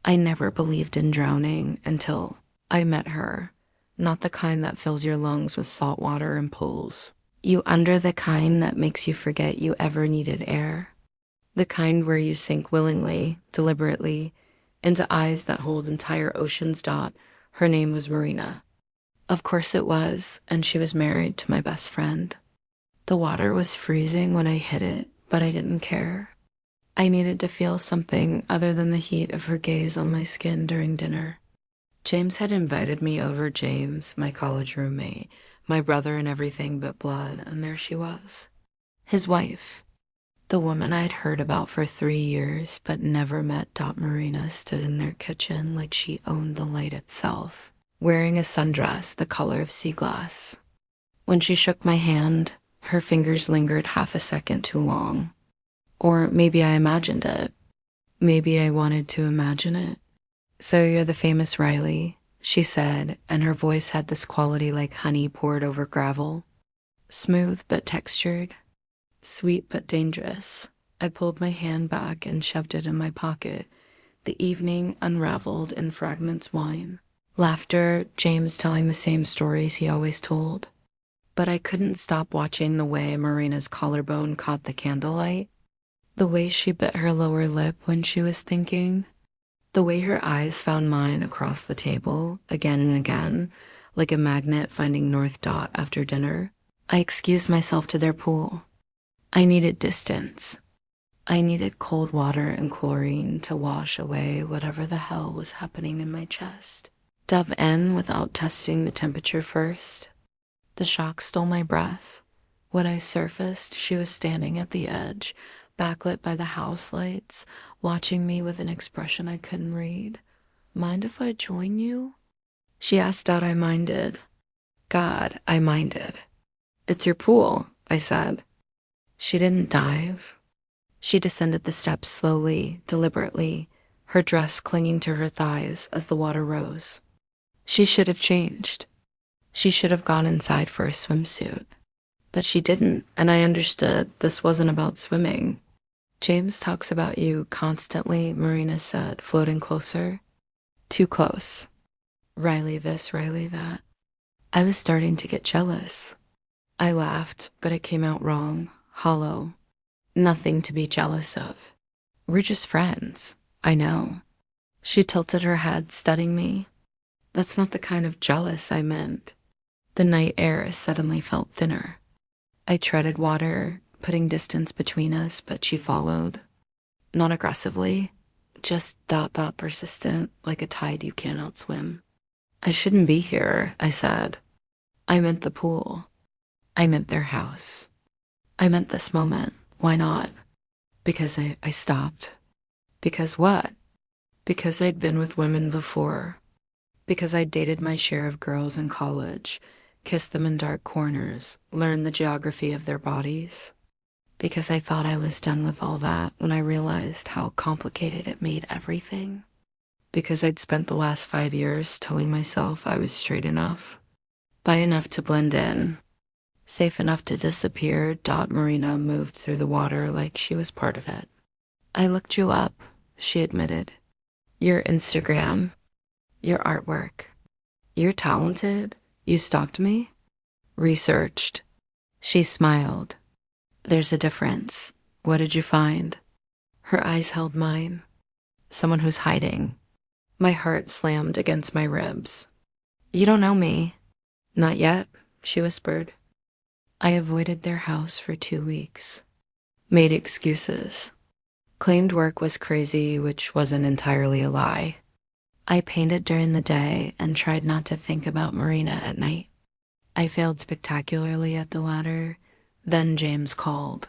I never believed in drowning until I met her. Not the kind that fills your lungs with salt water and pools. You under the kind that makes you forget you ever needed air. The kind where you sink willingly, deliberately, into eyes that hold entire oceans. Her name was Marina. Of course it was, and she was married to my best friend. The water was freezing when I hit it, but I didn't care. I needed to feel something other than the heat of her gaze on my skin during dinner. James had invited me over. James, my college roommate, my brother in everything but blood, and there she was. His wife. The woman I'd heard about for 3 years but never met. Marina stood in their kitchen like she owned the light itself, wearing a sundress the color of sea glass. When she shook my hand, her fingers lingered half a second too long. Or maybe I imagined it. Maybe I wanted to imagine it. "So you're the famous Riley," she said, and her voice had this quality like honey poured over gravel. Smooth but textured. Sweet but dangerous. I pulled my hand back and shoved it in my pocket. The evening unraveled in fragments wine. Laughter, James telling the same stories he always told. But I couldn't stop watching the way Marina's collarbone caught the candlelight. The way she bit her lower lip when she was thinking. The way her eyes found mine across the table, again and again, like a magnet finding North Dot after dinner. I excused myself to their pool. I needed distance. I needed cold water and chlorine to wash away whatever the hell was happening in my chest. Dove in without testing the temperature first. The shock stole my breath. When I surfaced, she was standing at the edge, backlit by the house lights, watching me with an expression I couldn't read. "Mind if I join you?" She asked out. I minded. God, I minded. "It's your pool," I said. She didn't dive. She descended the steps slowly, deliberately, her dress clinging to her thighs as the water rose. She should have changed. She should have gone inside for a swimsuit. But she didn't, and I understood this wasn't about swimming. "James talks about you constantly," Marina said, floating closer. Too close. Riley this, Riley that. I was starting to get jealous. I laughed, but it came out wrong, hollow. Nothing to be jealous of. We're just friends, I know. She tilted her head, studying me. That's not the kind of jealous I meant. The night air suddenly felt thinner. I treaded water, putting distance between us, but she followed. Not aggressively, just persistent, like a tide you can't outswim. "I shouldn't be here," I said. I meant the pool. I meant their house. I meant this moment. Why not? Because I stopped. Because what? Because I'd been with women before. Because I'd dated my share of girls in college, kissed them in dark corners, learned the geography of their bodies. Because I thought I was done with all that when I realized how complicated it made everything. Because I'd spent the last 5 years telling myself I was straight enough, bi enough to blend in, safe enough to disappear. Marina moved through the water like she was part of it. "I looked you up," she admitted. "Your Instagram, your artwork. You're talented. You stalked me?" "Researched." She smiled. "There's a difference. What did you find?" Her eyes held mine. Someone who's hiding. My heart slammed against my ribs. "You don't know me." "Not yet," she whispered. I avoided their house for 2 weeks. Made excuses. Claimed work was crazy, which wasn't entirely a lie. I painted during the day and tried not to think about Marina at night. I failed spectacularly at the latter. Then James called.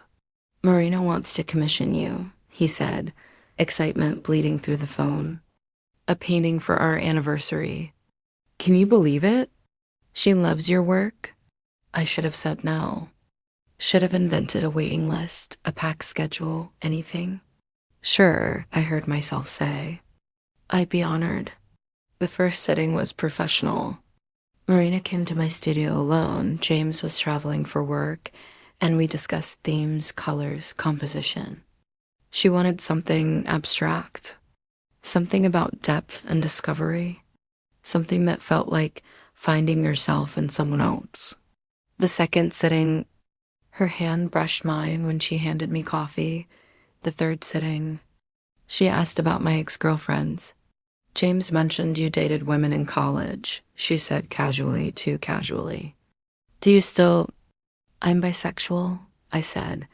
"Marina wants to commission you," he said, excitement bleeding through the phone. "A painting for our anniversary. Can you believe it? She loves your work." I should have said no. Should have invented a waiting list, a packed schedule, anything. "Sure," I heard myself say. "I'd be honored." The first sitting was professional. Marina came to my studio alone. James was traveling for work, and we discussed themes, colors, composition. She wanted something abstract. Something about depth and discovery. Something that felt like finding yourself in someone else. The second sitting, her hand brushed mine when she handed me coffee. The third sitting, she asked about my ex-girlfriends. James mentioned you dated women in college, she said casually, too casually. Do you still... I'm bisexual, I said,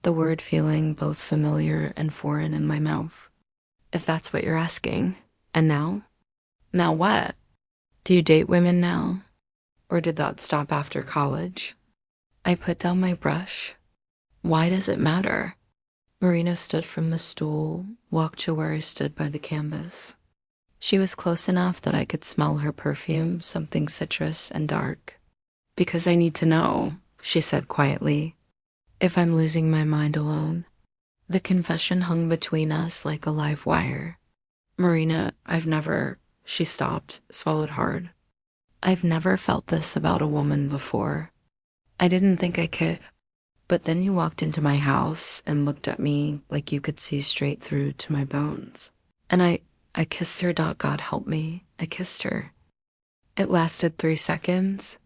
the word feeling both familiar and foreign in my mouth. If that's what you're asking. And now? Now what? Do you date women now? Or did that stop after college? I put down my brush. Why does it matter? Marina stood from the stool, walked to where I stood by the canvas. She was close enough that I could smell her perfume, something citrus and dark. Because I need to know, she said quietly, if I'm losing my mind alone. The confession hung between us like a live wire. Marina, she stopped, swallowed hard. I've never felt this about a woman before. I didn't think I could. But then you walked into my house and looked at me like you could see straight through to my bones. And I kissed her. God help me. I kissed her. It lasted 3 seconds,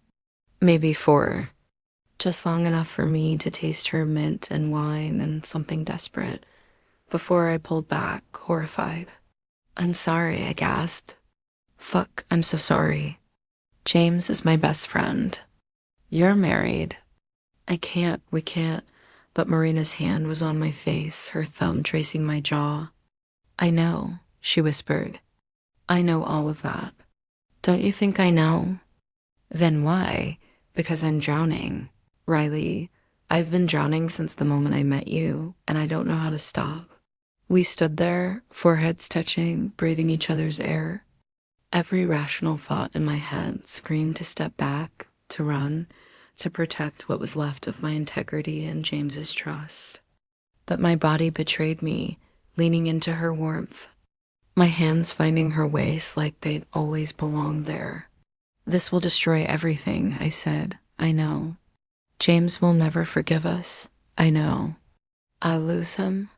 maybe 4. Just long enough for me to taste her mint and wine and something desperate, before I pulled back, horrified. I'm sorry, I gasped. Fuck, I'm so sorry. James is my best friend. You're married. We can't, but Marina's hand was on my face, her thumb tracing my jaw. I know, she whispered. I know all of that. Don't you think I know? Then why? Because I'm drowning. Riley, I've been drowning since the moment I met you, and I don't know how to stop. We stood there, foreheads touching, breathing each other's air. Every rational thought in my head screamed to step back, to run, to protect what was left of my integrity and James's trust. But my body betrayed me, leaning into her warmth, my hands finding her waist like they'd always belonged there. This will destroy everything, I said. I know. James will never forgive us. I know. I'll lose him.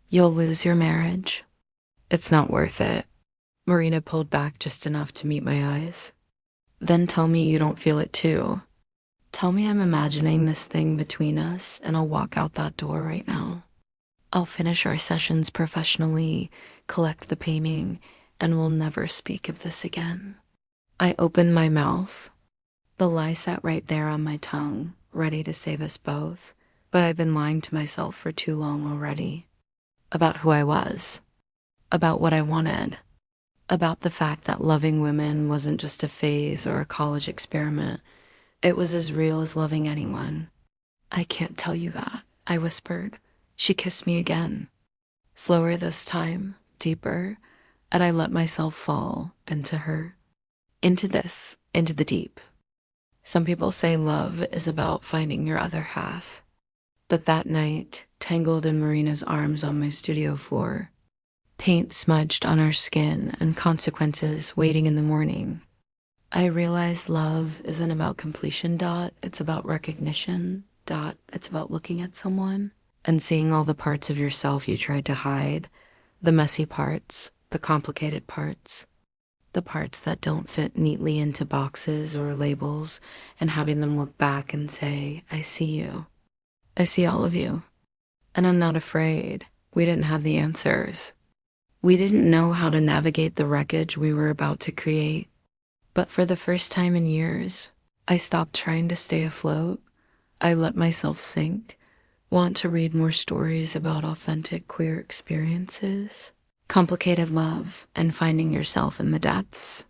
You'll lose your marriage. It's not worth it. Marina pulled back just enough to meet my eyes. Then tell me you don't feel it too. Tell me I'm imagining this thing between us and I'll walk out that door right now. I'll finish our sessions professionally, collect the painting, and we'll never speak of this again. I opened my mouth. The lie sat right there on my tongue, ready to save us both, but I've been lying to myself for too long already. About who I was. About what I wanted. About the fact that loving women wasn't just a phase or a college experiment. It was as real as loving anyone. I can't tell you that, I whispered. She kissed me again. Slower this time, deeper, and I let myself fall into her. Into the deep. Some people say love is about finding your other half. But that night, tangled in Marina's arms on my studio floor, paint smudged on our skin and consequences waiting in the morning, I realized love isn't about completion, it's about recognition, it's about looking at someone and seeing all the parts of yourself you tried to hide, the messy parts, the complicated parts, the parts that don't fit neatly into boxes or labels, and having them look back and say, I see you. I see all of you. And I'm not afraid. We didn't have the answers. We didn't know how to navigate the wreckage we were about to create. But for the first time in years, I stopped trying to stay afloat. I let myself sink, want to read more stories about authentic queer experiences, complicated love, and finding yourself in the depths.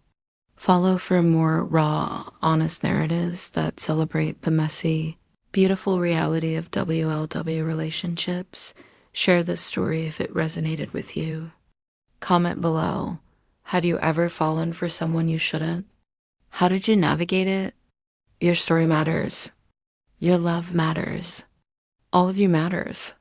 Follow for more raw, honest narratives that celebrate the messy, beautiful reality of WLW relationships. Share this story if it resonated with you. Comment below. Have you ever fallen for someone you shouldn't? How did you navigate it? Your story matters. Your love matters. All of you matters.